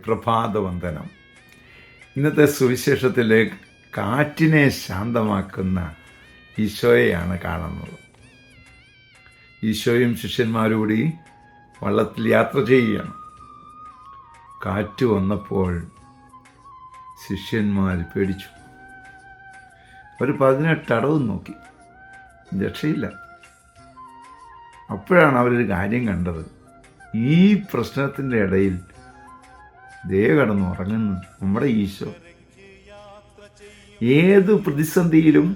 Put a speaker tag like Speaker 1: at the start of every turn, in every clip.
Speaker 1: പ്രഭാതവന്ദനം. ഇന്നത്തെ സുവിശേഷത്തിലെ കാറ്റിനെ ശാന്തമാക്കുന്ന ഈശോയെയാണ് കാണുന്നത്. ഈശോയും ശിഷ്യന്മാരും കൂടി വള്ളത്തിൽ യാത്ര ചെയ്യുകയാണ്. കാറ്റ് വന്നപ്പോൾ ശിഷ്യന്മാർ പേടിച്ചു. ഒരു 18 അടവും നോക്കി, രക്ഷയില്ല. അപ്പോഴാണ് അവരൊരു കാര്യം കണ്ടത്. ഈ പ്രശ്നത്തിൻ്റെ ഇടയിൽ ദേ കിടന്ന് ഉറങ്ങുന്നു നമ്മുടെ ഈശോ. ഏത് പ്രതിസന്ധിയിലും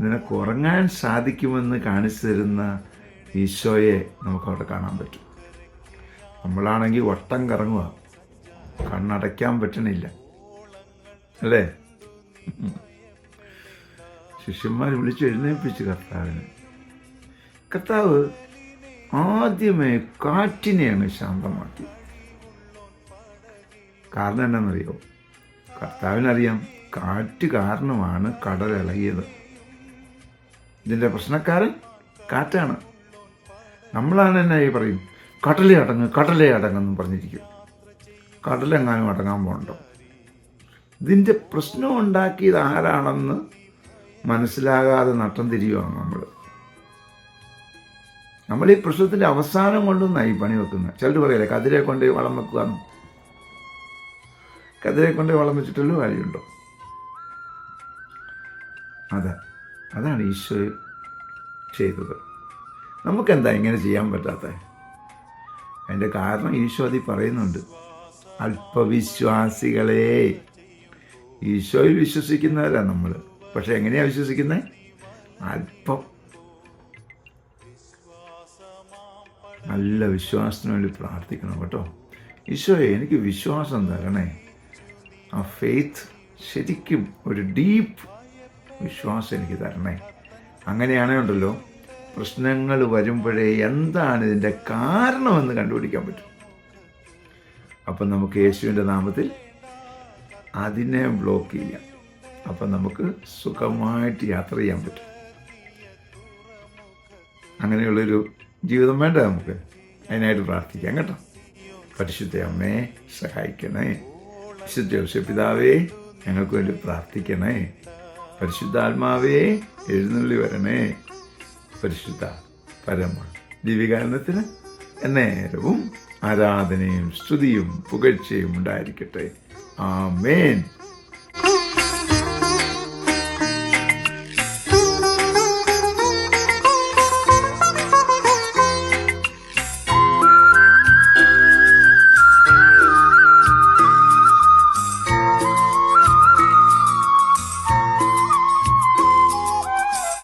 Speaker 1: നിനക്ക് ഉറങ്ങാൻ സാധിക്കുമെന്ന് കാണിച്ചു തരുന്ന ഈശോയെ നമുക്കവിടെ കാണാൻ പറ്റും. നമ്മളാണെങ്കിൽ വട്ടം കറങ്ങുക, കണ്ണടയ്ക്കാൻ പറ്റണില്ല അല്ലേ? ശിഷ്യന്മാർ വിളിച്ച് എഴുന്നേൽപ്പിച്ച് കർത്താവിനെ. കർത്താവ് ആദ്യമേ കാറ്റിനെ അങ്ങ് ശാന്തമാക്കി. കാരണം എന്നാണെന്നറിയോ? കർത്താവിനറിയാം കാറ്റ് കാരണമാണ് കടൽ ഇളകിയത്. ഇതിൻ്റെ പ്രശ്നക്കാരൻ കാറ്റാണ്. നമ്മളാണ് എന്നെ പറയും കടലേ അടങ്ങെന്നും പറഞ്ഞിരിക്കും. കടലെങ്ങാനും അടങ്ങാൻ പോകണ്ടോ? ഇതിൻ്റെ പ്രശ്നം ഉണ്ടാക്കിയത് ആരാണെന്ന് മനസ്സിലാകാതെ നട്ടം തിരിയുവാണ് നമ്മൾ ഈ പ്രശ്നത്തിൻ്റെ അവസാനം കൊണ്ടൊന്നായി പണി വെക്കുന്നത്. ചിലർ പറയല്ലേ കതിരെ കൊണ്ട് വളം വെക്കുകയെന്ന്. കതിരെ കൊണ്ട് വളം വെച്ചിട്ടുള്ള കാര്യമുണ്ടോ? അതാണ് ഈശോ ചെയ്തത്. നമുക്കെന്താ ഇങ്ങനെ ചെയ്യാൻ പറ്റാത്തത്? അതിൻ്റെ കാരണം ഈശോ അതിൽ പറയുന്നുണ്ട്. അല്പവിശ്വാസികളെ. ഈശോയിൽ വിശ്വസിക്കുന്നവരാണ് നമ്മൾ. പക്ഷെ എങ്ങനെയാണ് വിശ്വസിക്കുന്നത്? അല്പം. നല്ല വിശ്വാസത്തിന് വേണ്ടി പ്രാർത്ഥിക്കണം കേട്ടോ. ഈശോയെ എനിക്ക് വിശ്വാസം തരണേ. ആ ഫെയ്ത്ത്, ശരിക്കും ഒരു ഡീപ്പ് വിശ്വാസം എനിക്ക് തരണേ. അങ്ങനെയാണുണ്ടല്ലോ പ്രശ്നങ്ങൾ വരുമ്പോഴേ എന്താണ് ഇതിൻ്റെ കാരണമെന്ന് കണ്ടുപിടിക്കാൻ പറ്റും. അപ്പം നമുക്ക് യേശുവിൻ്റെ നാമത്തിൽ അതിനെ ബ്ലോക്ക് ചെയ്യാം. അപ്പം നമുക്ക് സുഖമായിട്ട് യാത്ര ചെയ്യാൻ പറ്റും. അങ്ങനെയുള്ളൊരു ജീവിതം വേണ്ട നമുക്ക്. അതിനായിട്ട് പ്രാർത്ഥിക്കാം കേട്ടോ. പരിശുദ്ധ അമ്മേ സഹായിക്കണേ. വിശുദ്ധ ഔഷപിതാവേ ഞങ്ങൾക്ക് വേണ്ടി പ്രാർത്ഥിക്കണേ. പരിശുദ്ധാത്മാവേ എഴുന്നള്ളി വരണേ. പരിശുദ്ധ പരമ ദിവ്യകാരണത്തിന് എന്നേരവും ആരാധനയും സ്തുതിയും പുകഴ്ചയും ഉണ്ടായിരിക്കട്ടെ. ആമേൻ.